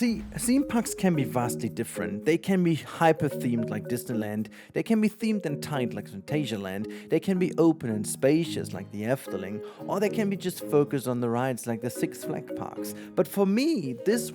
See, theme parks can be vastly different. They can be hyper-themed like Disneyland, they can be themed and tight like Fantasialand, they can be open and spacious like the Efteling, or they can be just focused on the rides like the Six Flags parks. But for me, this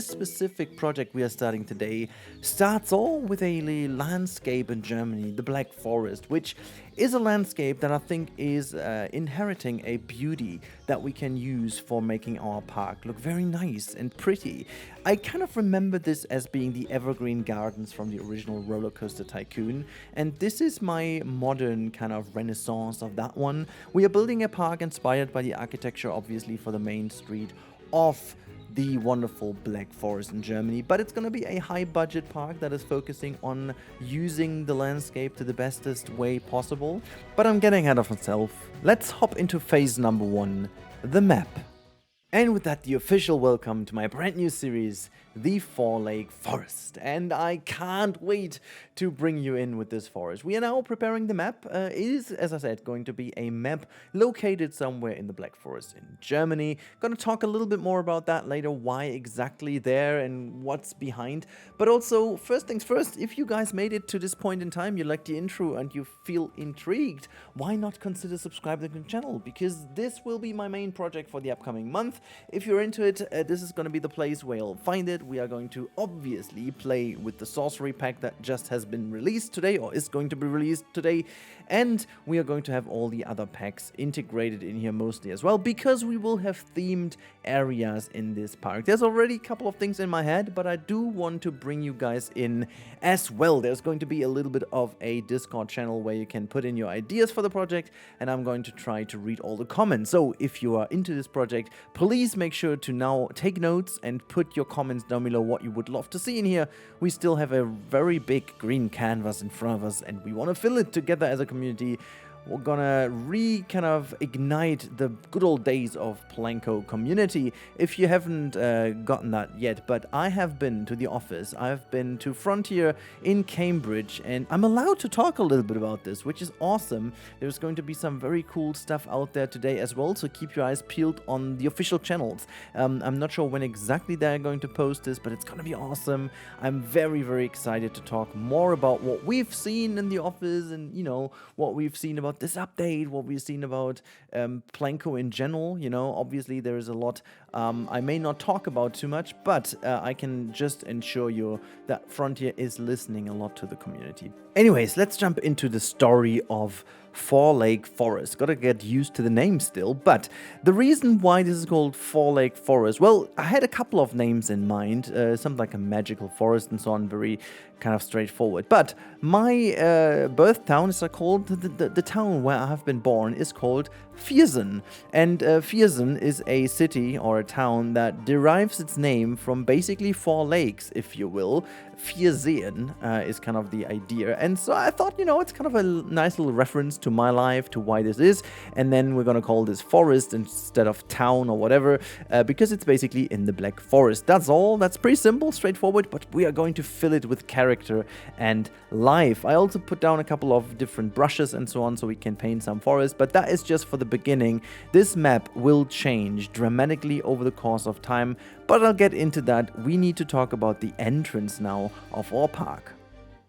specific project we are starting today starts all with a landscape in Germany, the Black Forest, which is a landscape that I think is inheriting a beauty that we can use for making our park look very nice and pretty. I kind of remember this as being the evergreen gardens from the original Roller Coaster Tycoon, and this is my modern kind of renaissance of that one. We are building a park inspired by the architecture, obviously, for the main street of the wonderful Black Forest in Germany, but it's going to be a high budget park that is focusing on using the landscape to the bestest way possible. But I'm getting ahead of myself. Let's hop into phase number 1, the map. And with that, the official welcome to my brand new series, the Four Lake Forest. And I can't wait to bring you in with this forest. We are now preparing the map. It is, as I said, going to be a map located somewhere in the Black Forest in Germany. Gonna talk a little bit more about that later, why exactly there and what's behind. But also, first things first, if you guys made it to this point in time, you like the intro and you feel intrigued, why not consider subscribing to the channel? Because this will be my main project for the upcoming month. If you're into it, this is going to be the place where you'll find it. We are going to obviously play with the sorcery pack that just has been released today, or is going to be released today, and we are going to have all the other packs integrated in here mostly as well, because we will have themed areas in this park. There's already a couple of things in my head, but I do want to bring you guys in as well. There's going to be a little bit of a Discord channel where you can put in your ideas for the project, and I'm going to try to read all the comments. So if you are into this project, please make sure to now take notes and put your comments down below what you would love to see in here. We still have a very big green canvas in front of us, and we want to fill it together as a community. We're gonna kind of ignite the good old days of Planko community. If you haven't gotten that yet, but I have been to the office, I've been to Frontier in Cambridge, and I'm allowed to talk a little bit about this, which is awesome. There's going to be some very cool stuff out there today as well, so keep your eyes peeled on the official channels. I'm not sure when exactly they're going to post this, but it's gonna be awesome. I'm very, very excited to talk more about what we've seen in the office, and you know, what we've seen about this update, what we've seen about Planko in general. You know, obviously there is a lot I may not talk about too much, but I can just ensure you that Frontier is listening a lot to the community. Anyways, let's jump into the story of Four Lake Forest. Gotta get used to the name still, but the reason why this is called Four Lake Forest, well, I had a couple of names in mind, something like a magical forest and so on, very kind of straightforward. But my birth town is called, the town where I have been born is called Viersen. And Viersen is a city or a town that derives its name from basically four lakes, if you will. Vierseen is kind of the idea. And so I thought, you know, it's kind of a nice little reference to my life, to why this is. And then we're gonna call this forest instead of town or whatever, because it's basically in the Black Forest. That's all. That's pretty simple, straightforward, but we are going to fill it with character and life. I also put down a couple of different brushes and so on, so we can paint some forest, but that is just for the beginning. This map will change dramatically over the course of time, but I'll get into that. We need to talk about the entrance now of our park.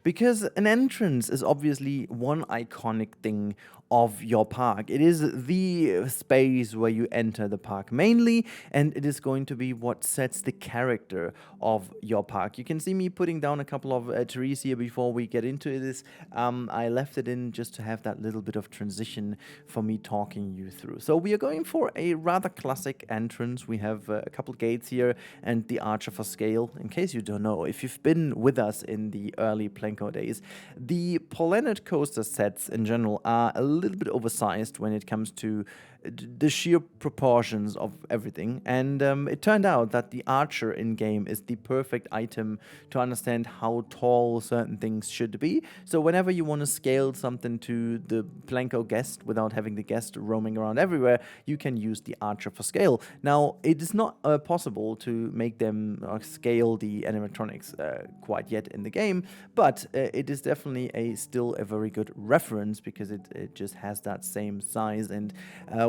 Because an entrance is obviously one iconic thing of your park. It is the space where you enter the park mainly, and it is going to be what sets the character of your park. You can see me putting down a couple of trees here before we get into this. I left it in just to have that little bit of transition for me talking you through. So we are going for a rather classic entrance. We have a couple gates here and the archer for scale. In case you don't know, if you've been with us in the early Planko days, the Planet Coaster sets in general are a little bit oversized when it comes to the sheer proportions of everything, and it turned out that the archer in game is the perfect item to understand how tall certain things should be. So whenever you want to scale something to the Planko guest without having the guest roaming around everywhere, you can use the archer for scale. Now, it is not possible to make them scale the animatronics quite yet in the game, but it is definitely still a very good reference, because it just has that same size. And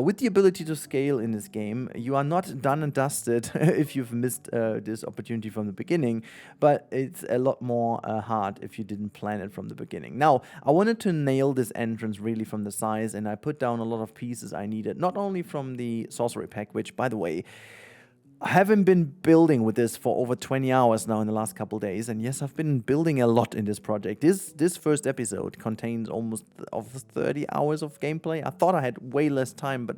with the ability to scale in this game. You are not done and dusted if you've missed this opportunity from the beginning, but it's a lot more hard if you didn't plan it from the beginning. Now, I wanted to nail this entrance really from the size, and I put down a lot of pieces I needed, not only from the sorcery pack, which, by the way, I haven't been building with this for over 20 hours now in the last couple days, and yes, I've been building a lot in this project. This first episode contains almost of 30 hours of gameplay. I thought I had way less time, but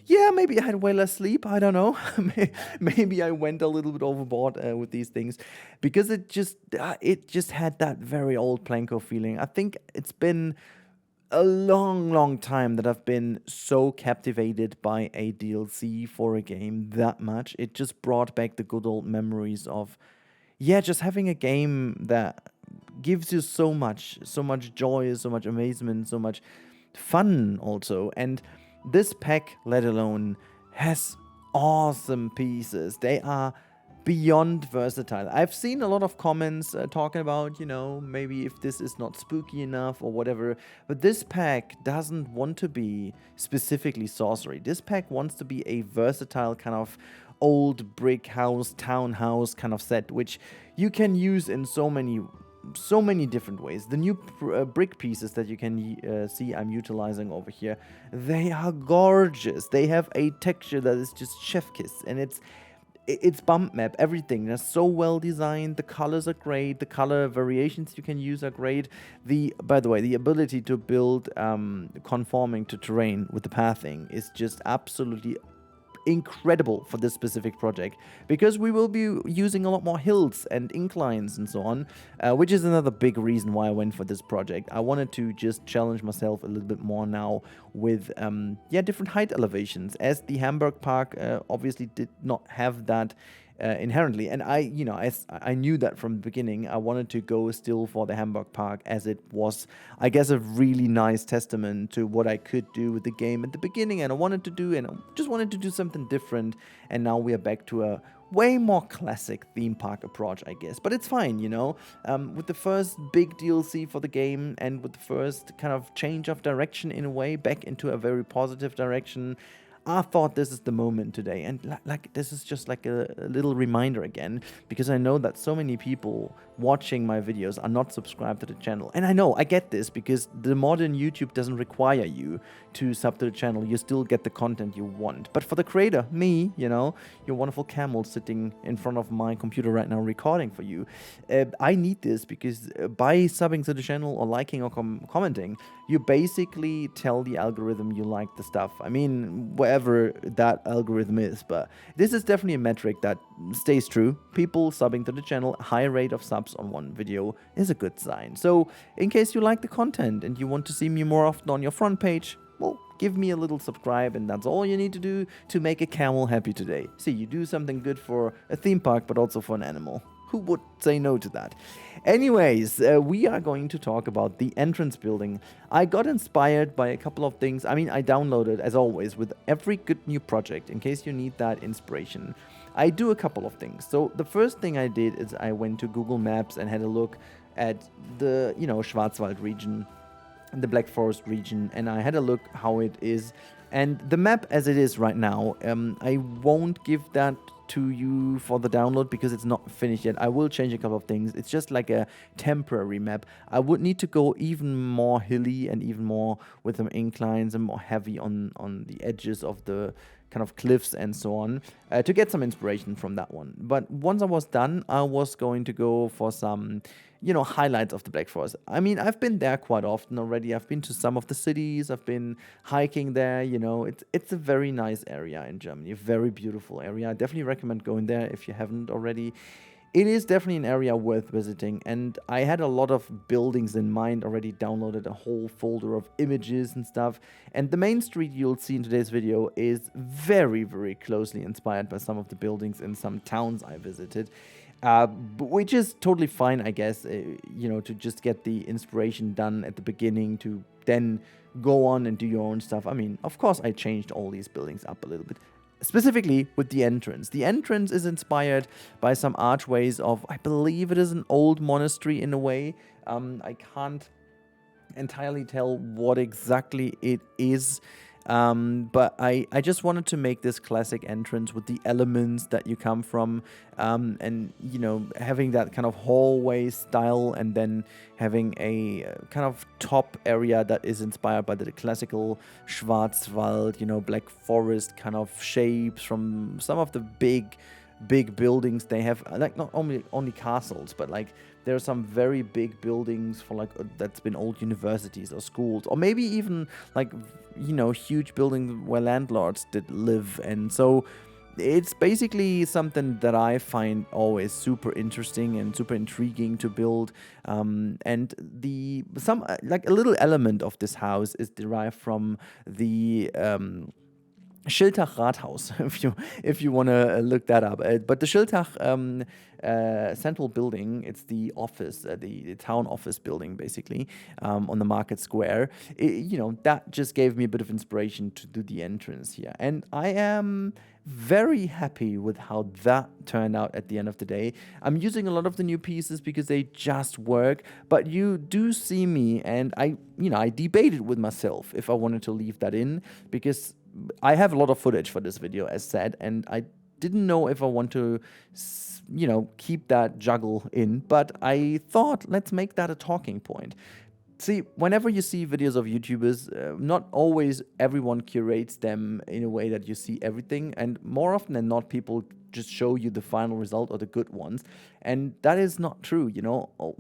yeah, maybe I had way less sleep. I don't know. Maybe I went a little bit overboard with these things, because it just had that very old Planko feeling. I think it's been a long time that I've been so captivated by a DLC for a game that much. It just brought back the good old memories of, yeah, just having a game that gives you so much joy, so much amazement, so much fun also. And this pack, let alone, has awesome pieces. They are beyond versatile. I've seen a lot of comments talking about, maybe if this is not spooky enough or whatever, but this pack doesn't want to be specifically sorcery. This pack wants to be a versatile kind of old brick house, townhouse kind of set, which you can use in so many different ways. The new brick pieces that you can see I'm utilizing over here, they are gorgeous. They have a texture that is just chef kiss, and it's bump map, everything. They're so well designed. The colors are great. The color variations you can use are great. By the way, the ability to build conforming to terrain with the pathing is just absolutely incredible for this specific project, because we will be using a lot more hills and inclines and so on, which is another big reason why I went for this project. I wanted to just challenge myself a little bit more now with different height elevations, as the Hamburg Park obviously did not have that inherently, and I knew that from the beginning. I wanted to go still for the Hamburg Park, as it was, I guess, a really nice testament to what I could do with the game at the beginning, and I just wanted to do something different. And now we are back to a way more classic theme park approach, I guess. But it's fine, with the first big DLC for the game, and with the first kind of change of direction in a way, back into a very positive direction, I thought this is the moment today, and this is just like a little reminder again, because I know that so many people watching my videos are not subscribed to the channel. And I get this, because the modern YouTube doesn't require you to sub to the channel. You still get the content you want. But for the creator, me, your wonderful camel sitting in front of my computer right now recording for you, I need this, because by subbing to the channel or liking or commenting, you basically tell the algorithm you like the stuff. I mean, wherever that algorithm is, but this is definitely a metric that stays true. People subbing to the channel, high rate of subs on one video is a good sign. So in case you like the content and you want to see me more often on your front page, well, give me a little subscribe, and that's all you need to do to make a camel happy today. See, you do something good for a theme park, but also for an animal. Who would say no to that? Anyways, we are going to talk about the entrance building. I got inspired by a couple of things. I mean, I downloaded, as always, with every good new project, in case you need that inspiration. I do a couple of things. So the first thing I did is I went to Google Maps and had a look at the, Schwarzwald region, the Black Forest region, and I had a look how it is. And the map as it is right now, I won't give that to you for the download, because it's not finished yet. I will change a couple of things. It's just like a temporary map. I would need to go even more hilly and even more with some inclines and more heavy on the edges of the kind of cliffs and so on, to get some inspiration from that one. But once I was done, I was going to go for some highlights of the Black Forest. I mean, I've been there quite often already. I've been to some of the cities. I've been hiking there. It's a very nice area in Germany, a very beautiful area. I definitely recommend going there if you haven't already. It is definitely an area worth visiting, and I had a lot of buildings in mind already, downloaded a whole folder of images and stuff. And the main street you'll see in today's video is very, very closely inspired by some of the buildings in some towns I visited. Which is totally fine, I guess, to just get the inspiration done at the beginning, to then go on and do your own stuff. I mean, of course, I changed all these buildings up a little bit, specifically with the entrance. The entrance is inspired by some archways of, I believe it is an old monastery in a way. I can't entirely tell what exactly it is. But I just wanted to make this classic entrance with the elements that you come from, and having that kind of hallway style, and then having a kind of top area that is inspired by the classical Schwarzwald, Black Forest kind of shapes from some of the big buildings they have, like not only castles, but like there are some very big buildings for like that's been old universities or schools, or maybe even like huge buildings where landlords did live. And so it's basically something that I find always super interesting and super intriguing to build. And like a little element of this house is derived from the Schiltach Rathaus, if you want to look that up. But the Schiltach central building, it's the office, the town office building, basically, on the market square. That just gave me a bit of inspiration to do the entrance here. And I am very happy with how that turned out at the end of the day. I'm using a lot of the new pieces because they just work, but you do see me, and I debated with myself if I wanted to leave that in, because I have a lot of footage for this video, as said, and I didn't know if I want to, keep that juggle in, but I thought, let's make that a talking point. See, whenever you see videos of YouTubers, not always everyone curates them in a way that you see everything, and more often than not, people just show you the final result or the good ones, and that is not true.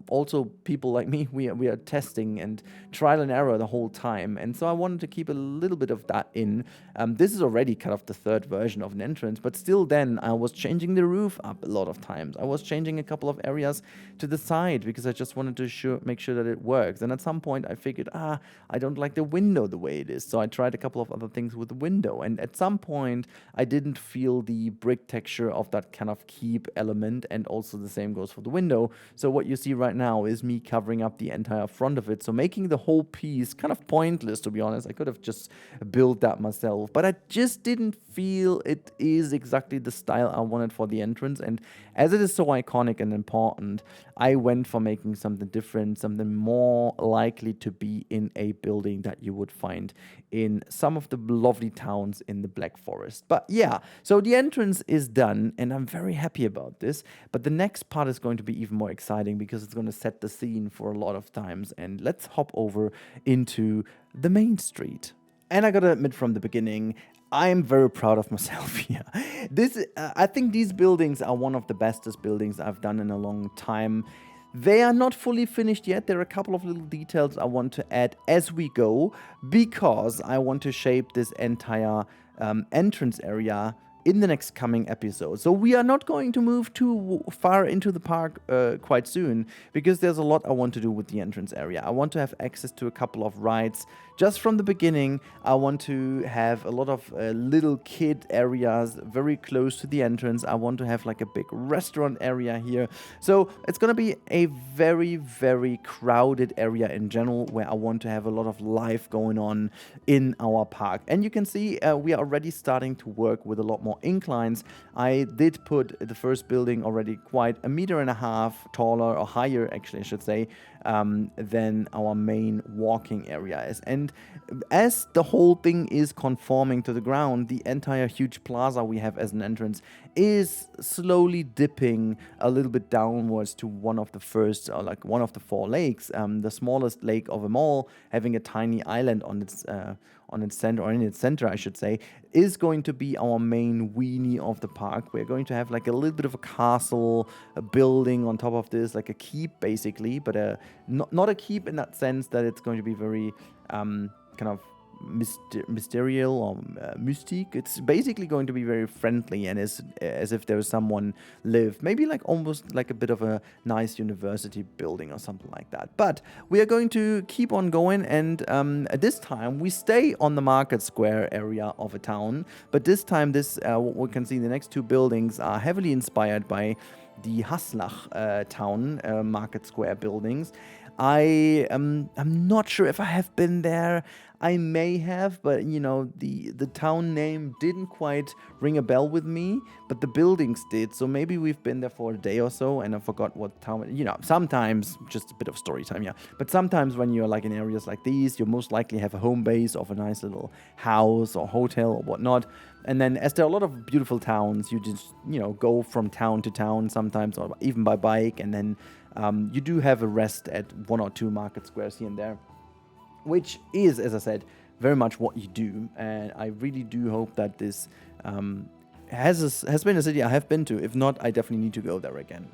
Also, people like me, we are testing and trial and error the whole time, and so I wanted to keep a little bit of that in. This is already kind of the third version of an entrance, but still, then I was changing the roof up a lot of times. I was changing a couple of areas to the side because I just wanted to make sure that it works. And at some point, I figured, I don't like the window the way it is, so I tried a couple of other things with the window. And at some point, I didn't feel the brick texture of that kind of keep element, and also the same goes for the window. So what you see right now is me covering up the entire front of it, so making the whole piece kind of pointless, to be honest. I could have just built that myself, but I just didn't feel it is exactly the style I wanted for the entrance. And as it is so iconic and important, I went for making something different, something more likely to be in a building that you would find in some of the lovely towns in the Black Forest. But yeah, so the entrance is done, and I'm very happy about this. But the next part is going to be even more exciting because it's going to set the scene for a lot of times. And let's hop over into the main street. And I gotta admit from the beginning, I'm very proud of myself here. I think these buildings are one of the bestest buildings I've done in a long time. They are not fully finished yet. There are a couple of little details I want to add as we go, because I want to shape this entire entrance area in the next coming episode. So we are not going to move too far into the park quite soon, because there's a lot I want to do with the entrance area. I want to have access to a couple of rides. Just from the beginning, I want to have a lot of little kid areas very close to the entrance. I want to have like a big restaurant area here. So it's going to be a very, very crowded area in general, where I want to have a lot of life going on in our park. And you can see we are already starting to work with a lot more inclines. I did put the first building already quite 1.5 meters taller, or higher actually I should say, than our main walking area is. And as the whole thing is conforming to the ground, the entire huge plaza we have as an entrance is slowly dipping a little bit downwards to one of the first, or like one of the 4 lakes, the smallest lake of them all, having a tiny island on its center, or in its center, I should say, is going to be our main weenie of the park. We're going to have like a little bit of a castle, a building on top of this, like a keep basically, but not a keep in that sense that it's going to be very kind of mysterious or mystique. It's basically going to be very friendly, and as if there was someone live, maybe like almost like a bit of a nice university building or something like that. But we are going to keep on going, and this time we stay on the market square area of a town, but this time what we can see, the next 2 buildings are heavily inspired by the Haslach town market square buildings. I'm not sure if I have been there. I may have, but you know, the town name didn't quite ring a bell with me, but the buildings did. So maybe we've been there for a day or so, and I forgot what town. You know, sometimes just a bit of story time, yeah. But sometimes when you're like in areas like these, you most likely have a home base of a nice little house or hotel or whatnot. And then, as there are a lot of beautiful towns, you just, you know, go from town to town sometimes, or even by bike, and then you do have a rest at 1 or 2 market squares here and there, which is, as I said, very much what you do. And I really do hope that this has been a city I have been to. If not, I definitely need to go there again.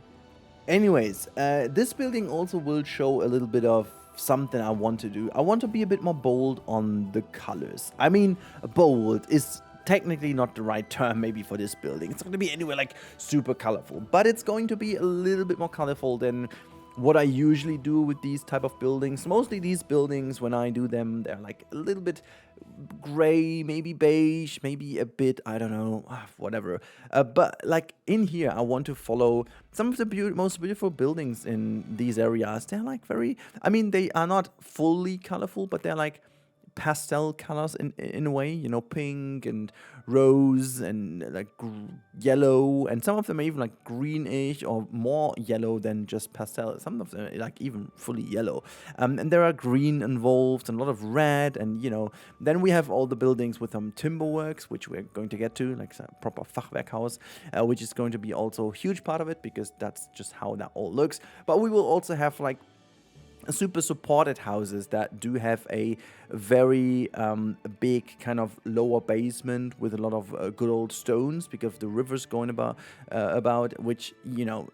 Anyways, this building also will show a little bit of something I want to do. I want to be a bit more bold on the colors. I mean, bold is technically not the right term maybe for this building. It's not going to be anywhere like super colorful, but it's going to be a little bit more colorful than what I usually do with these type of buildings. Mostly these buildings, when I do them, they're like a little bit gray, maybe beige, maybe a bit, I don't know, whatever. But like in here, I want to follow some of the most beautiful buildings in these areas. They're like very, I mean, they are not fully colorful, but they're like pastel colors in a way, you know, pink and rose and like yellow, and some of them are even like greenish or more yellow than just pastel. Some of them are like even fully yellow, and there are green involved and a lot of red, and you know, then we have all the buildings with timber works, which we're going to get to, like a proper Fachwerkhaus, which is going to be also a huge part of it, because that's just how that all looks. But we will also have like super supported houses that do have a very big kind of lower basement with a lot of good old stones, because the river's going about, which, you know,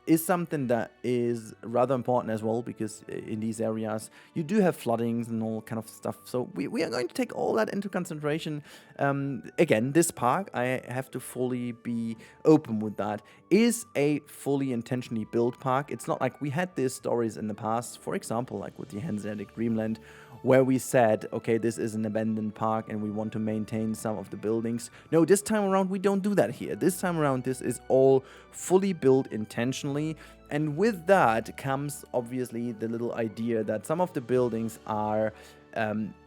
is something that is rather important as well, because in these areas you do have floodings and all kind of stuff. So we are going to take all that into consideration. Again, this park, I have to fully be open with that, is a fully intentionally built park. It's not like we had these stories in the past, for example, like with the Hanseatic Dreamland, where we said, okay, this is an abandoned park and we want to maintain some of the buildings. No, this time around we don't do that here. This time around this is all fully built intentionally, and with that comes obviously the little idea that some of the buildings are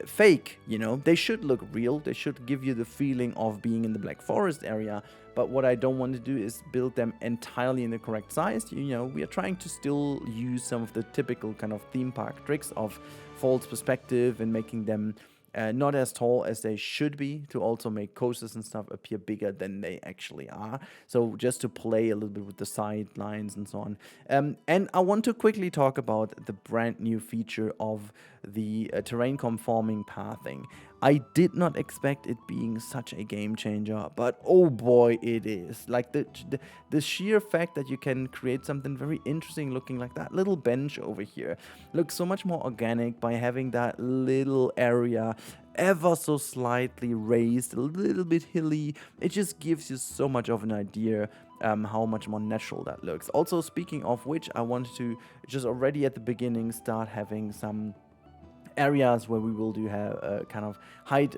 fake, you know. They should look real, they should give you the feeling of being in the Black Forest area, but what I don't want to do is build them entirely in the correct size. You know, we are trying to still use some of the typical kind of theme park tricks of false perspective and making them not as tall as they should be, to also make coasters and stuff appear bigger than they actually are. So just to play a little bit with the sidelines and so on. And I want to quickly talk about the brand new feature of the terrain conforming pathing. I did not expect it being such a game changer, but oh boy, it is. Like the sheer fact that you can create something very interesting looking, like that little bench over here, looks so much more organic by having that little area ever so slightly raised, a little bit hilly. It just gives you so much of an idea how much more natural that looks. Also, speaking of which, I wanted to just already at the beginning start having some areas where we will do have kind of height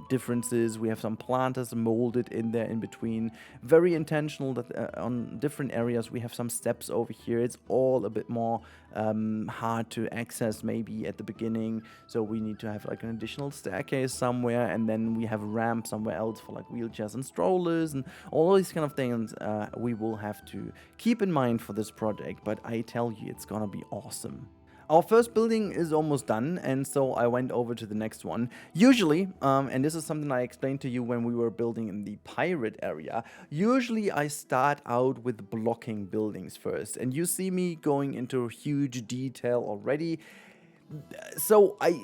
differences. We have some planters molded in there in between. Very intentional that on different areas we have some steps over here. It's all a bit more hard to access maybe at the beginning, so we need to have like an additional staircase somewhere, and then we have a ramp somewhere else for like wheelchairs and strollers and all these kind of things we will have to keep in mind for this project. But I tell you, it's gonna be awesome. Our first building is almost done, and so I went over to the next one. Usually, and this is something I explained to you when we were building in the pirate area, usually I start out with blocking buildings first, and you see me going into huge detail already. So I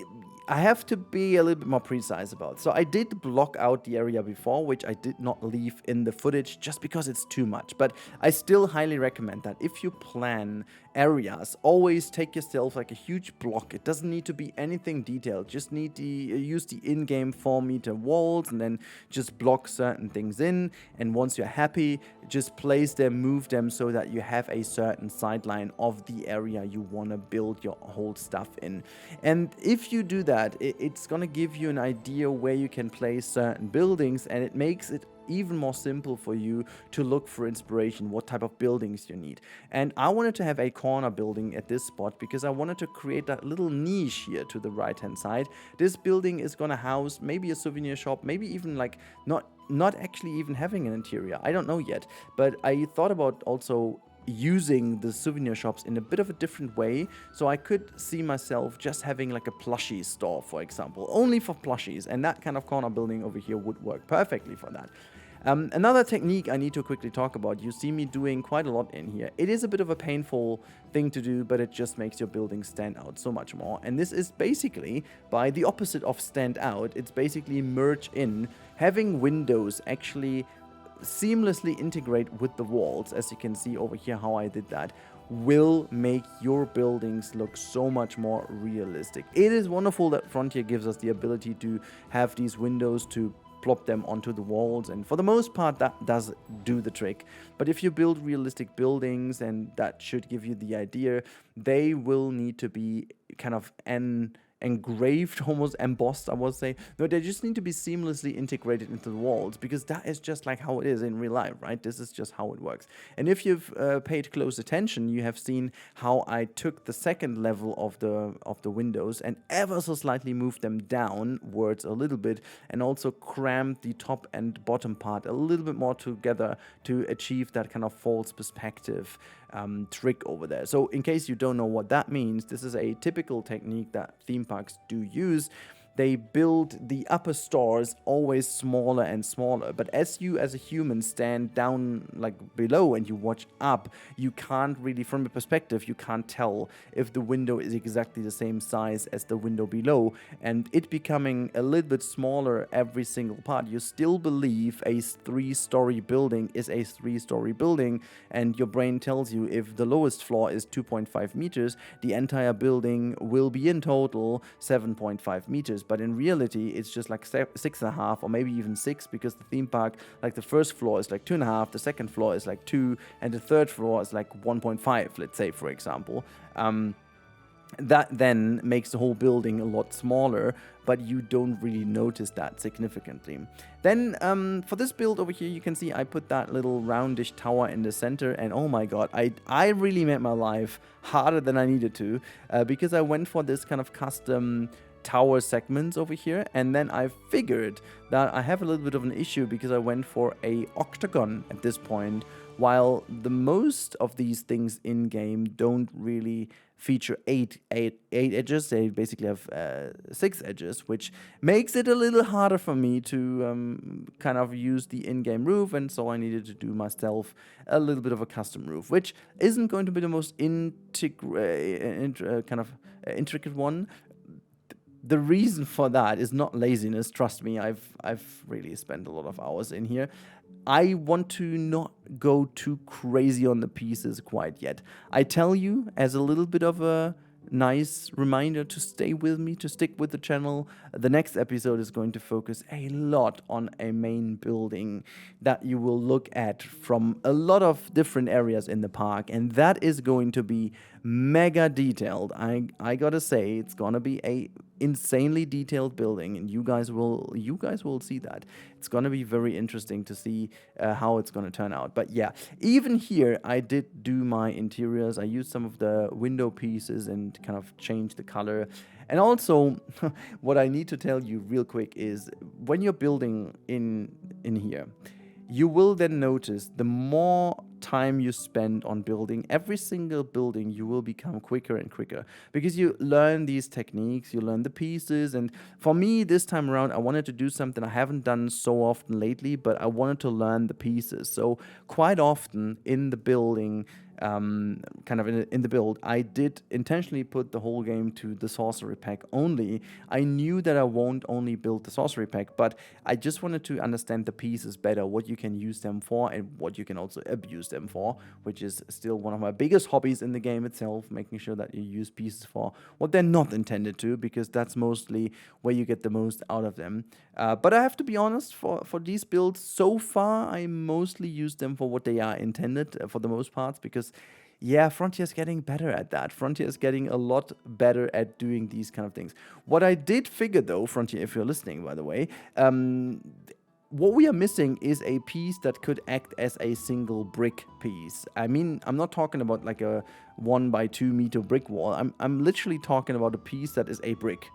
have to be a little bit more precise about it. So I did block out the area before, which I did not leave in the footage just because it's too much. But I still highly recommend that if you plan areas, always take yourself like a huge block. It doesn't need to be anything detailed. Just need to use the in-game 4-meter walls and then just block certain things in. And once you're happy, just place them, move them so that you have a certain sideline of the area you want to build your whole stuff in. And if you do that, it's gonna give you an idea where you can place certain buildings, and it makes it even more simple for you to look for inspiration, what type of buildings you need. And I wanted to have a corner building at this spot because I wanted to create that little niche here to the right hand side. This building is gonna house maybe a souvenir shop, maybe even like not actually even having an interior, I don't know yet, but I thought about also using the souvenir shops in a bit of a different way, so I could see myself just having like a plushie store, for example, only for plushies, and that kind of corner building over here would work perfectly for that. Another technique I need to quickly talk about, you see me doing quite a lot in here. It is a bit of a painful thing to do, but it just makes your building stand out so much more. And this is basically by the opposite of stand out. It's basically merge in, having windows actually seamlessly integrate with the walls. As you can see over here how I did that, will make your buildings look so much more realistic. It is wonderful that Frontier gives us the ability to have these windows to plop them onto the walls, and for the most part that does do the trick. But if you build realistic buildings, and that should give you the idea, they will need to be kind of engraved, almost embossed, I would say. No, they just need to be seamlessly integrated into the walls, because that is just like how it is in real life, right? This is just how it works. And if you've paid close attention, you have seen how I took the second level of the windows and ever so slightly moved them downwards a little bit, and also crammed the top and bottom part a little bit more together to achieve that kind of false perspective trick over there. So in case you don't know what that means, this is a typical technique that theme parks do use. They build the upper stores always smaller and smaller, but as you as a human stand down like below and you watch up, you can't really, from a perspective, you can't tell if the window is exactly the same size as the window below, and it becoming a little bit smaller every single part. You still believe a 3-story building is a 3-story building, and your brain tells you if the lowest floor is 2.5 meters, the entire building will be in total 7.5 meters. But in reality, it's just like 6.5 or maybe even 6, because the theme park, like the first floor is like 2.5, the second floor is like 2, and the third floor is like 1.5, let's say, for example. That then makes the whole building a lot smaller, but you don't really notice that significantly. Then for this build over here, you can see I put that little roundish tower in the center, and oh my god, I really made my life harder than I needed to, because I went for this kind of custom tower segments over here, and then I figured that I have a little bit of an issue because I went for a octagon at this point, while the most of these things in game don't really feature eight edges. They basically have 6 edges, which makes it a little harder for me to kind of use the in-game roof, and so I needed to do myself a little bit of a custom roof, which isn't going to be the most intricate one. The reason for that is not laziness, trust me, I've really spent a lot of hours in here. I want to not go too crazy on the pieces quite yet. I tell you, as a little bit of a nice reminder to stay with me, to stick with the channel, the next episode is going to focus a lot on a main building that you will look at from a lot of different areas in the park, and that is going to be mega detailed. I gotta say, it's gonna be a insanely detailed building, and you guys will see that. It's gonna be very interesting to see how it's gonna turn out. But yeah, even here I did do my interiors. I used some of the window pieces and kind of changed the color. And also, what I need to tell you real quick is when you're building in here, you will then notice the more time you spend on building every single building, you will become quicker and quicker, because you learn these techniques, you learn the pieces. And for me this time around, I wanted to do something I haven't done so often lately, but I wanted to learn the pieces. So quite often in the building, kind of in the build, I did intentionally put the whole game to the sorcery pack only. I knew that I won't only build the sorcery pack, but I just wanted to understand the pieces better, what you can use them for and what you can also abuse them for, which is still one of my biggest hobbies in the game itself, making sure that you use pieces for what they're not intended to, because that's mostly where you get the most out of them. But I have to be honest, for these builds, so far, I mostly use them for what they are intended for the most parts, because yeah, Frontier's getting better at that. Frontier is getting a lot better at doing these kind of things. What I did figure though, Frontier, if you're listening, by the way, what we are missing is a piece that could act as a single brick piece. I mean, I'm not talking about like a 1 by 2 meter brick wall. I'm literally talking about a piece that is a brick.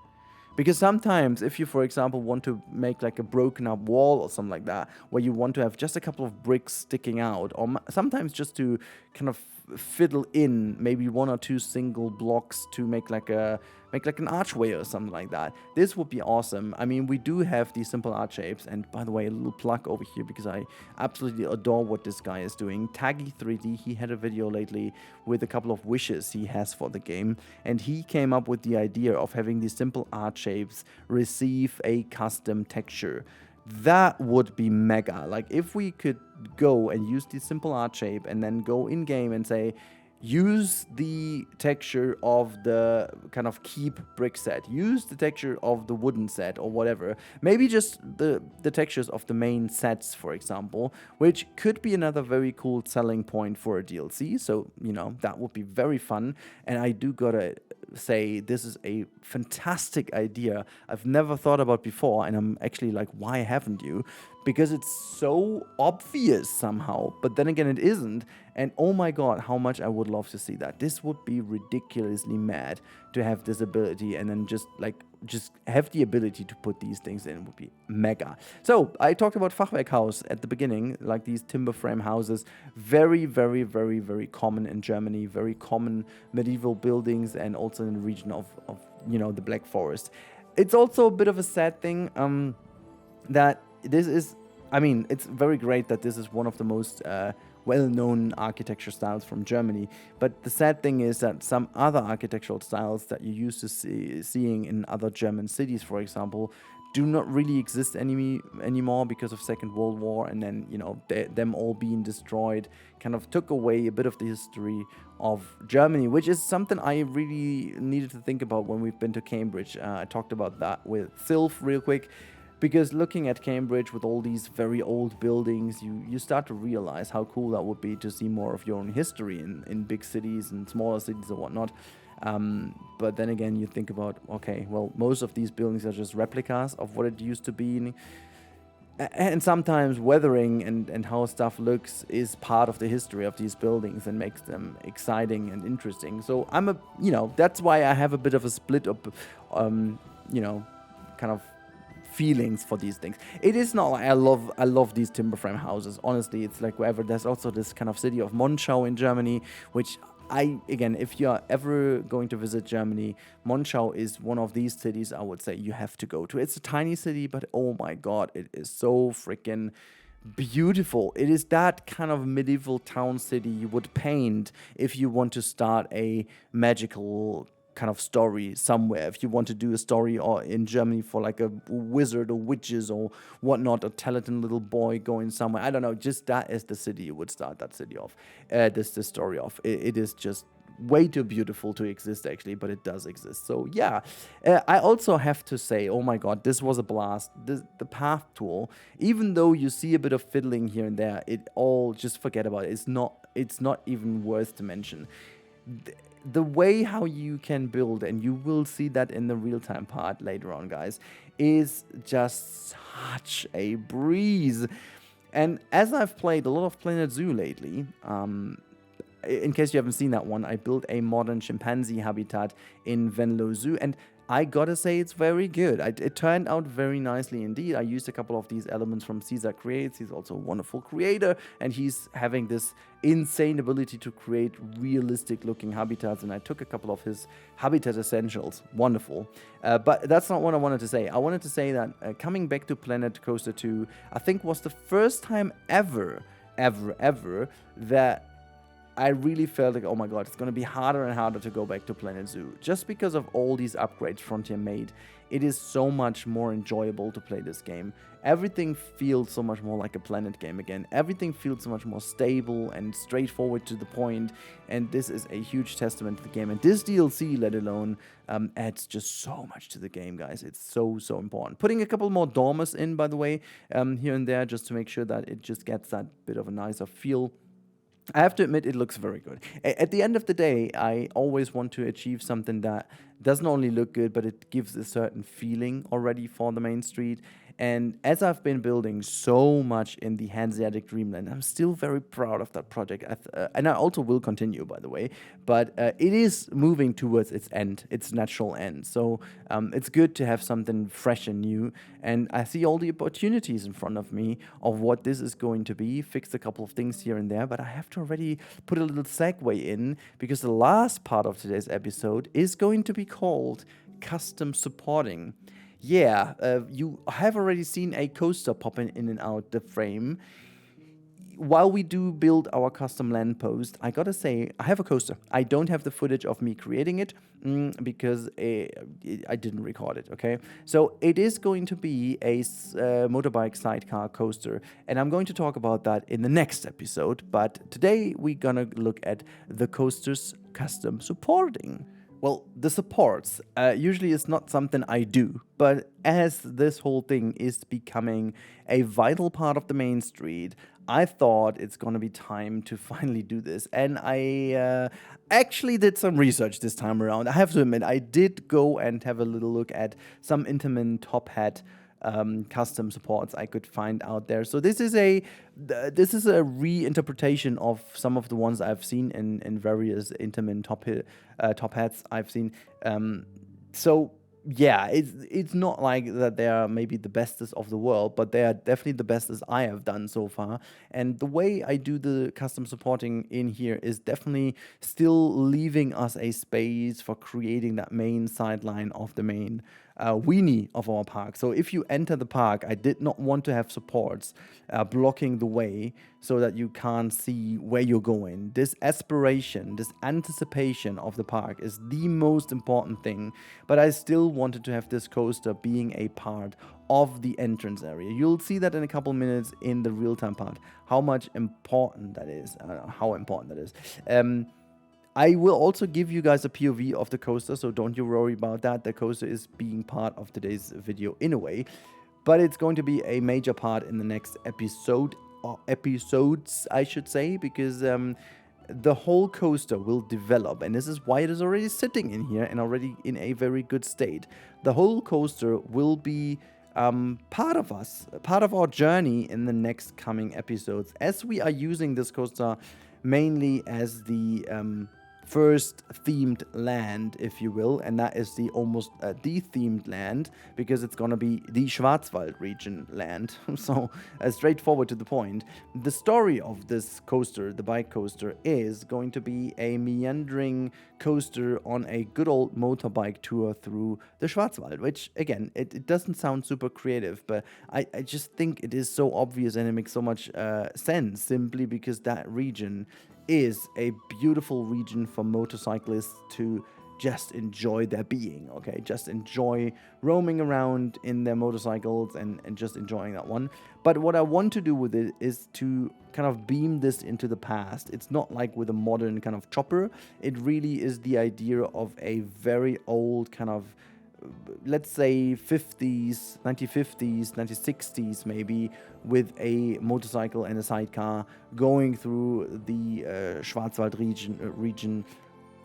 Because sometimes if you, for example, want to make like a broken up wall or something like that, where you want to have just a couple of bricks sticking out, or sometimes just to kind of fiddle in maybe 1 or 2 single blocks to make like an archway or something like that. This would be awesome. I mean, we do have these simple arch shapes, and by the way, a little plug over here because I absolutely adore what this guy is doing. Taggy3D, he had a video lately with a couple of wishes he has for the game, and he came up with the idea of having these simple arch shapes receive a custom texture. That would be mega. Like, if we could go and use the simple arch shape and then go in game and say, use the texture of the kind of keep brick set, use the texture of the wooden set or whatever, maybe just the textures of the main sets, for example, which could be another very cool selling point for a DLC. So, you know, that would be very fun. And I do gotta say, this is a fantastic idea I've never thought about before, and I'm actually like, why haven't you? Because it's so obvious somehow, but then again it isn't. And oh my god, how much I would love to see that. This would be ridiculously mad to have this ability, and then just have the ability to put these things in would be mega. So I talked about Fachwerkhaus at the beginning, like these timber frame houses, very, very, very, very common in Germany, very common medieval buildings, and also in the region of you know, the Black Forest. It's also a bit of a sad thing that this is, I mean, it's very great that this is one of the most well-known architecture styles from Germany, but the sad thing is that some other architectural styles that you used to seeing in other German cities, for example, do not really exist anymore because of Second World War, and then, you know, them all being destroyed kind of took away a bit of the history of Germany, which is something I really needed to think about when we've been to Cambridge. I talked about that with Sylph real quick. Because looking at Cambridge with all these very old buildings, you start to realize how cool that would be to see more of your own history in big cities and smaller cities or whatnot. But then again, you think about, okay, well, most of these buildings are just replicas of what it used to be. And sometimes weathering and how stuff looks is part of the history of these buildings and makes them exciting and interesting. So you know, that's why I have a bit of a split up, you know, kind of feelings for these things. It is not like I love these timber frame houses. Honestly, it's like wherever. There's also this kind of city of Monschau in Germany, which again, if you are ever going to visit Germany, Monschau is one of these cities I would say you have to go to. It's a tiny city, but oh my god, it is so freaking beautiful. It is that kind of medieval town city you would paint if you want to start a magical kind of story somewhere. If you want to do a story or in Germany for like a wizard or witches or whatnot, a talented little boy going somewhere, I don't know, just that is the city you would start that city off, the story of. It is just way too beautiful to exist actually, but it does exist. So yeah, I also have to say, oh my god, this was a blast. The path tool, even though you see a bit of fiddling here and there, it all, just forget about it. It's not even worth to mention. The way how you can build, and you will see that in the real-time part later on, guys, is just such a breeze. And as I've played a lot of Planet Zoo lately, in case you haven't seen that one, I built a modern chimpanzee habitat in Venlo Zoo, and I gotta say it's very good. It turned out very nicely indeed. I used a couple of these elements from Caesar Creates. He's also a wonderful creator, and he's having this insane ability to create realistic looking habitats, and I took a couple of his habitat essentials. Wonderful. But that's not what I wanted to say. I wanted to say that coming back to Planet Coaster 2, I think was the first time ever that I really felt like, oh my god, it's going to be harder and harder to go back to Planet Zoo. Just because of all these upgrades Frontier made, it is so much more enjoyable to play this game. Everything feels so much more like a Planet game again. Everything feels so much more stable and straightforward to the point. And this is a huge testament to the game. And this DLC, let alone, adds just so much to the game, guys. It's so, so important. Putting a couple more dormers in, by the way, here and there, just to make sure that it just gets that bit of a nicer feel. I have to admit, it looks very good. At the end of the day, I always want to achieve something that doesn't only look good, but it gives a certain feeling already for the main street. And as I've been building so much in the Hanseatic Dreamland, I'm still very proud of that project. And I also will continue, by the way, but it is moving towards its end, its natural end. So it's good to have something fresh and new. And I see all the opportunities in front of me of what this is going to be, fix a couple of things here and there, but I have to already put a little segue in, because the last part of today's episode is going to be called custom supporting. Yeah, you have already seen a coaster popping in and out the frame. While we do build our custom land post, I gotta say, I have a coaster. I don't have the footage of me creating it because I didn't record it, okay? So it is going to be a motorbike sidecar coaster, and I'm going to talk about that in the next episode. But today we're gonna look at the coaster's custom supporting. Well, the supports usually is not something I do, but as this whole thing is becoming a vital part of the main street, I thought it's gonna be time to finally do this. And I actually did some research this time around. I have to admit, I did go and have a little look at some Intamin top hat custom supports I could find out there. So this is a reinterpretation of some of the ones I've seen in various Intamin top hats I've seen. So yeah, it's not like that they are maybe the bestest of the world, but they are definitely the bestest I have done so far. And the way I do the custom supporting in here is definitely still leaving us a space for creating that main sideline of the main weenie of our park. So if you enter the park, I did not want to have supports blocking the way so that you can't see where you're going. This aspiration, this anticipation of the park is the most important thing, but I still wanted to have this coaster being a part of the entrance area. You'll see that in a couple minutes in the real-time part, how much important that is, how important that is. I will also give you guys a POV of the coaster, so don't you worry about that. The coaster is being part of today's video in a way, but it's going to be a major part in the next episode, or episodes, I should say, because the whole coaster will develop, and this is why it is already sitting in here and already in a very good state. The whole coaster will be part of us, part of our journey in the next coming episodes, as we are using this coaster mainly as the first themed land, if you will, and that is the almost the themed land, because it's gonna be the Schwarzwald region land. So straightforward to the point. The story of this coaster, the bike coaster, is going to be a meandering coaster on a good old motorbike tour through the Schwarzwald, which again, it doesn't sound super creative, but I just think it is so obvious and it makes so much sense, simply because that region is a beautiful region for motorcyclists to just enjoy their being, okay? Just enjoy roaming around in their motorcycles and just enjoying that one. But what I want to do with it is to kind of beam this into the past. It's not like with a modern kind of chopper. It really is the idea of a very old kind of, let's say 50s, 1950s, 1960s maybe, with a motorcycle and a sidecar going through the Schwarzwald region,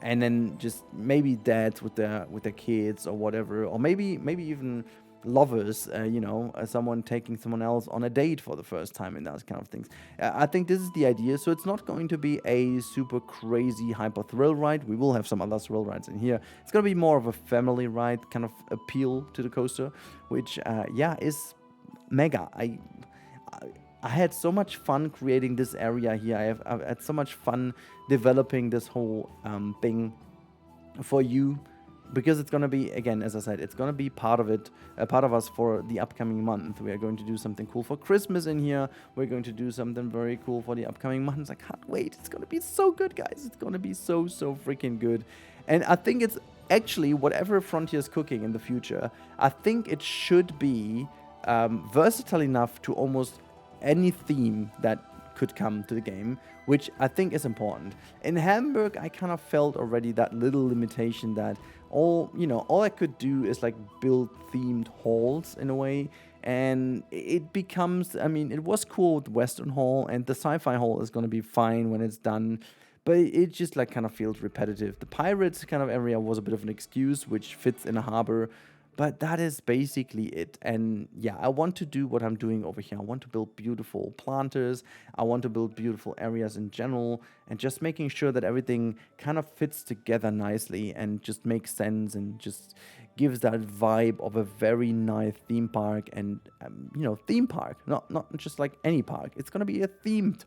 and then just maybe dads with their kids or whatever, or maybe even lovers, someone taking someone else on a date for the first time and those kind of things. I think this is the idea. So it's not going to be a super crazy hyper thrill ride. We will have some other thrill rides in here. It's going to be more of a family ride kind of appeal to the coaster, which is mega. I had so much fun creating this area here. I've had so much fun developing this whole thing for you, because it's going to be, again, as I said, it's going to be part of it, part of us for the upcoming month. We are going to do something cool for Christmas in here. We're going to do something very cool for the upcoming months. I can't wait. It's going to be so good, guys. It's going to be so freaking good. And I think it's actually, whatever Frontier is cooking in the future, I think it should be versatile enough to almost any theme that could come to the game, which I think is important. In Hamburg, I kind of felt already that little limitation that all I could do is like build themed halls in a way, and it becomes, it was cool with Western Hall, and the Sci-Fi Hall is going to be fine when it's done, but it just like kind of feels repetitive. The Pirates kind of area was a bit of an excuse, which fits in a harbor, But that is basically it. And yeah, I want to do what I'm doing over here. I want to build beautiful planters. I want to build beautiful areas in general, and just making sure that everything kind of fits together nicely and just makes sense and just gives that vibe of a very nice theme park. And theme park, not just like any park. It's gonna be a themed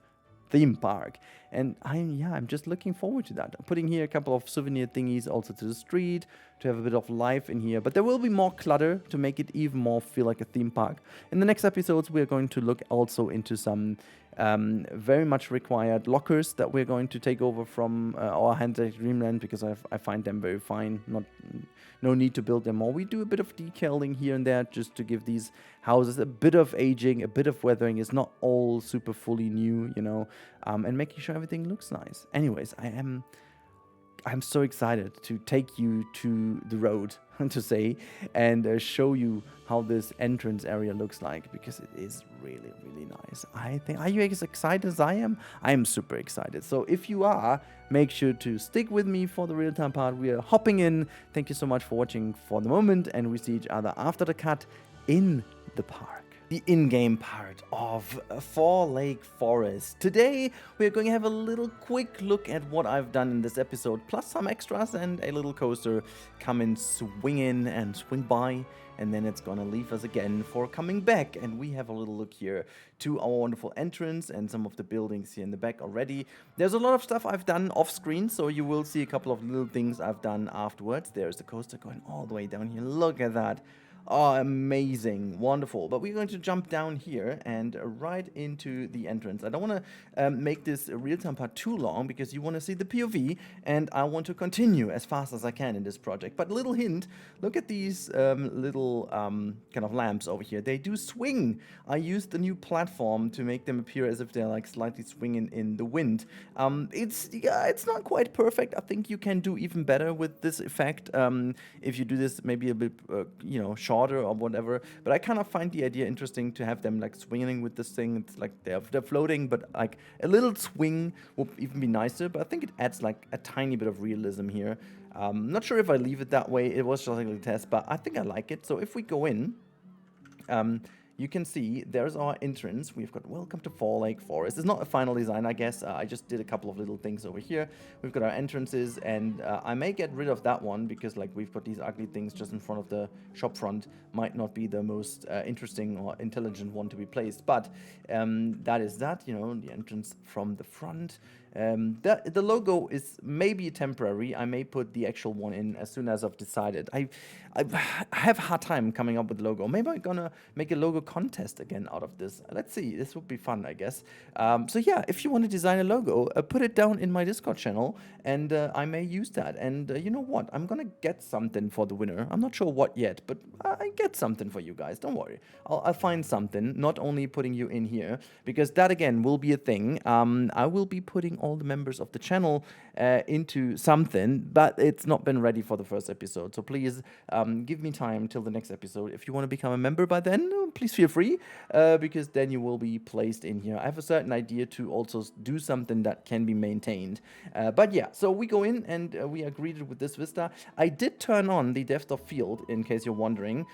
theme park, and I'm just looking forward to that. I'm putting here a couple of souvenir thingies also to the street to have a bit of life in here, but there will be more clutter to make it even more feel like a theme park. In the next episodes, we're going to look also into some very much required lockers that we're going to take over from our hands at Dreamland, because I find them very fine. No need to build them more. We do a bit of decaling here and there just to give these houses a bit of aging, a bit of weathering. It's not all super fully new, and making sure everything looks nice. Anyways, I'm so excited to take you to the road, to say, and show you how this entrance area looks like, because it is really, really nice. I think, are you as excited as I am? I am super excited. So if you are, make sure to stick with me for the real-time part. We are hopping in. Thank you so much for watching for the moment, and we see each other after the cut in the park. The in-game part of Four Lake Forest. Today we're going to have a little quick look at what I've done in this episode, plus some extras and a little coaster come and swing in and swing by, and then it's gonna leave us again for coming back. And we have a little look here to our wonderful entrance and some of the buildings here in the back already. There's a lot of stuff I've done off screen, so you will see a couple of little things I've done afterwards. There's the coaster going all the way down here. Look at that. Oh, amazing, wonderful. But we're going to jump down here and right into the entrance. I don't want to make this real-time part too long, because you want to see the POV, and I want to continue as fast as I can in this project. But little hint, look at these little kind of lamps over here. They do swing. I used the new platform to make them appear as if they're like slightly swinging in the wind. It's not quite perfect. I think you can do even better with this effect if you do this maybe a bit, shorter or whatever, but I kind of find the idea interesting to have them like swinging with this thing. It's like they're floating, but like a little swing would even be nicer, but I think it adds like a tiny bit of realism here. Not sure if I leave it that way. It was just like a test, but I think I like it. So if we go in, you can see there's our entrance. We've got welcome to Four Lake Forest. It's not a final design, I guess. I just did a couple of little things over here. We've got our entrances, and I may get rid of that one, because like we've got these ugly things just in front of the shop front. Might not be the most interesting or intelligent one to be placed, but that is that, the entrance from the front. The logo is maybe temporary. I may put the actual one in as soon as I've decided. I have a hard time coming up with logo. Maybe I'm gonna make a logo contest again out of this. Let's see. This would be fun, I guess. So yeah, if you want to design a logo, put it down in my Discord channel, and I may use that. And you know what? I'm gonna get something for the winner. I'm not sure what yet, but I get something for you guys. Don't worry. I'll find something. Not only putting you in here, because that again will be a thing. I will be putting all the members of the channel into something, but it's not been ready for the first episode. So please give me time till the next episode. If you want to become a member by then, please feel free, because then you will be placed in here. I have a certain idea to also do something that can be maintained. But yeah, so we go in and we are greeted with this vista. I did turn on the depth of field, in case you're wondering,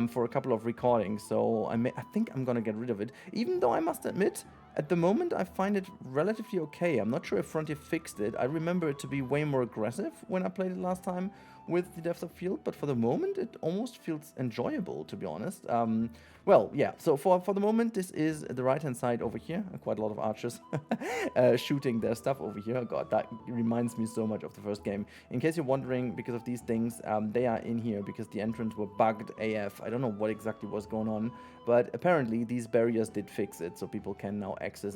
for a couple of recordings. So I think I'm gonna get rid of it, even though I must admit, at the moment, I find it relatively okay. I'm not sure if Frontier fixed it. I remember it to be way more aggressive when I played it last time with the depth of field, but for the moment, it almost feels enjoyable, to be honest. Well, yeah, so for the moment, this is the right-hand side over here. Quite a lot of archers shooting their stuff over here. Oh god, that reminds me so much of the first game. In case you're wondering, because of these things, they are in here because the entrance were bugged AF. I don't know what exactly was going on, but apparently these barriers did fix it, so people can now access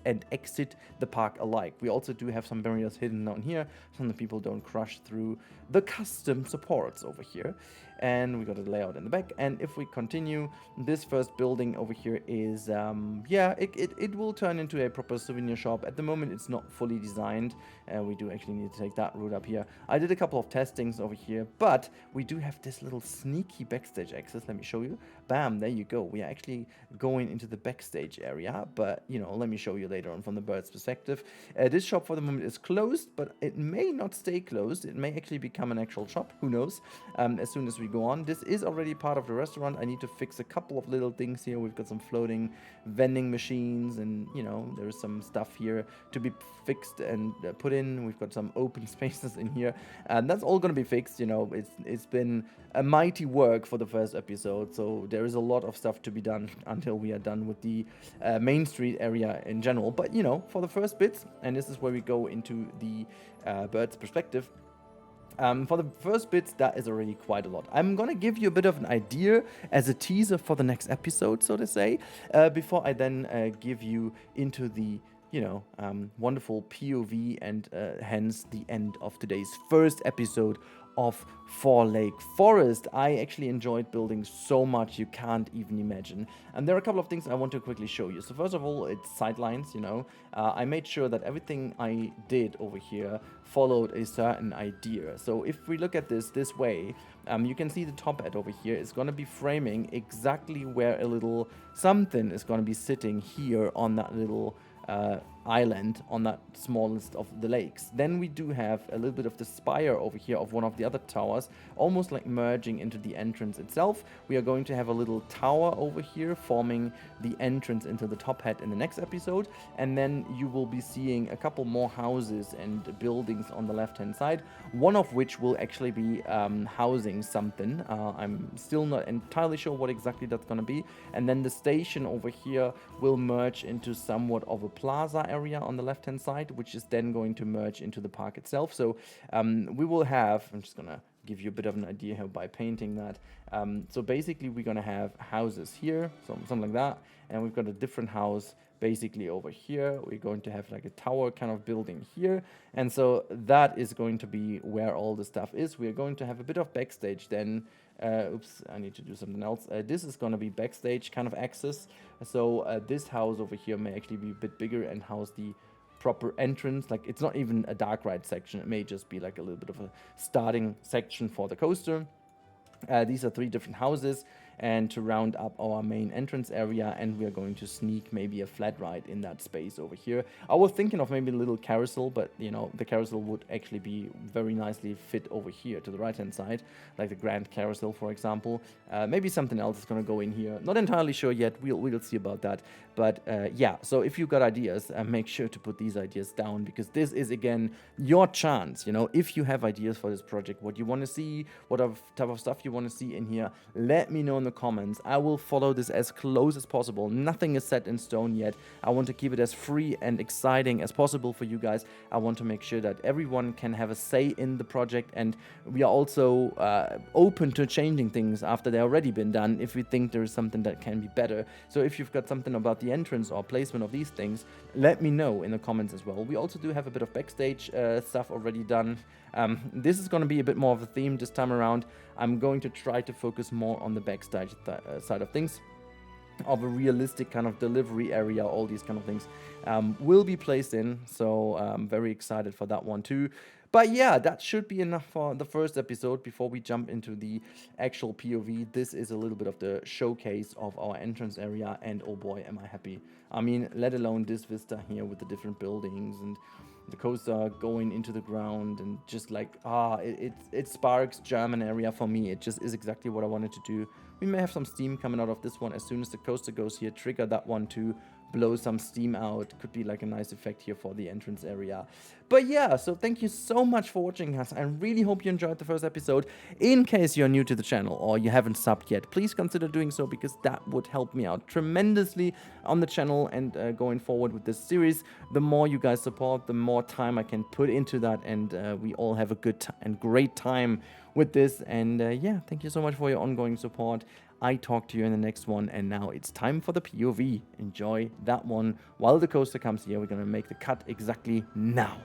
and exit the park alike. We also do have some barriers hidden down here, so the people don't crush through the custom supports over here. And we got a layout in the back. And if we continue, this first building over here is it will turn into a proper souvenir shop. At the moment it's not fully designed, and we do actually need to take that route up here. I did a couple of testings over here, but we do have this little sneaky backstage access. Let me show you. Bam, there you go. We are actually going into the backstage area, but let me show you later on from the bird's perspective. This shop for the moment is closed, but it may not stay closed. It may actually become an actual shop, who knows, as soon as we we go on. This is already part of the restaurant. I need to fix a couple of little things here. We've got some floating vending machines, and you know, there's some stuff here to be fixed and put in. We've got some open spaces in here, and that's all gonna be fixed. You know, it's been a mighty work for the first episode, so there is a lot of stuff to be done until we are done with the main street area in general. But you know, for the first bits, and this is where we go into the bird's perspective. For the first bits, that is already quite a lot. I'm gonna give you a bit of an idea as a teaser for the next episode, so to say, before I then give you into the, you know, wonderful POV and hence the end of today's first episode of Four Lake Forest. I actually enjoyed building so much you can't even imagine. And there are a couple of things I want to quickly show you. So first of all, it's sightlines, you know. I made sure that everything I did over here followed a certain idea. So if we look at this way, you can see the top hat over here is going to be framing exactly where a little something is going to be sitting here on that little island, on that smallest of the lakes. Then we do have a little bit of the spire over here of one of the other towers, almost like merging into the entrance itself. We are going to have a little tower over here forming the entrance into the top hat in the next episode, and then you will be seeing a couple more houses and buildings on the left hand side, one of which will actually be housing something. I'm still not entirely sure what exactly that's going to be. And then the station over here will merge into somewhat of a plaza area on the left hand side, which is then going to merge into the park itself. So we will have, I'm just gonna give you a bit of an idea here by painting that. So basically we're gonna have houses here, something like that, and we've got a different house basically over here. We're going to have like a tower kind of building here, and so that is going to be where all the stuff is. We are going to have a bit of backstage then. Oops, I need to do something else. This is going to be backstage kind of access. So this house over here may actually be a bit bigger and house the proper entrance. Like, it's not even a dark ride section. It may just be like a little bit of a starting section for the coaster. These are 3 different houses, and to round up our main entrance area, and we are going to sneak maybe a flat ride in that space over here. I was thinking of maybe a little carousel, but you know, the carousel would actually be very nicely fit over here to the right hand side, like the Grand Carousel, for example. Maybe something else is going to go in here. Not entirely sure yet. We'll see about that. But yeah, so if you got ideas, make sure to put these ideas down, because this is again your chance. You know, if you have ideas for this project, what you want to see, what type of stuff you want to see in here, let me know in the comments. I will follow this as close as possible. Nothing is set in stone yet. I want to keep it as free and exciting as possible for you guys. I want to make sure that everyone can have a say in the project, and we are also open to changing things after they've already been done if we think there is something that can be better. So if you've got something about the entrance or placement of these things, let me know in the comments as well. We also do have a bit of backstage stuff already done. This is going to be a bit more of a theme this time around. I'm going to try to focus more on the backstage side of things, of a realistic kind of delivery area. All these kind of things will be placed in, so I'm very excited for that one too. But yeah, that should be enough for the first episode. Before we jump into the actual POV, this is a little bit of the showcase of our entrance area, and oh boy, am I happy. I mean, let alone this vista here with the different buildings and the coaster going into the ground, and just like, it sparks German area for me. It just is exactly what I wanted to do. We may have some steam coming out of this one as soon as the coaster goes here. Trigger that one to blow some steam out. Could be like a nice effect here for the entrance area. But yeah, so thank you so much for watching us. I really hope you enjoyed the first episode. In case you're new to the channel or you haven't subbed yet, please consider doing so, because that would help me out tremendously on the channel and going forward with this series. The more you guys support, the more time I can put into that, and we all have a good and great time with this. And yeah, thank you so much for your ongoing support. I talk to you in the next one, and now it's time for the POV. Enjoy that one while the coaster comes here. We're gonna make the cut exactly now.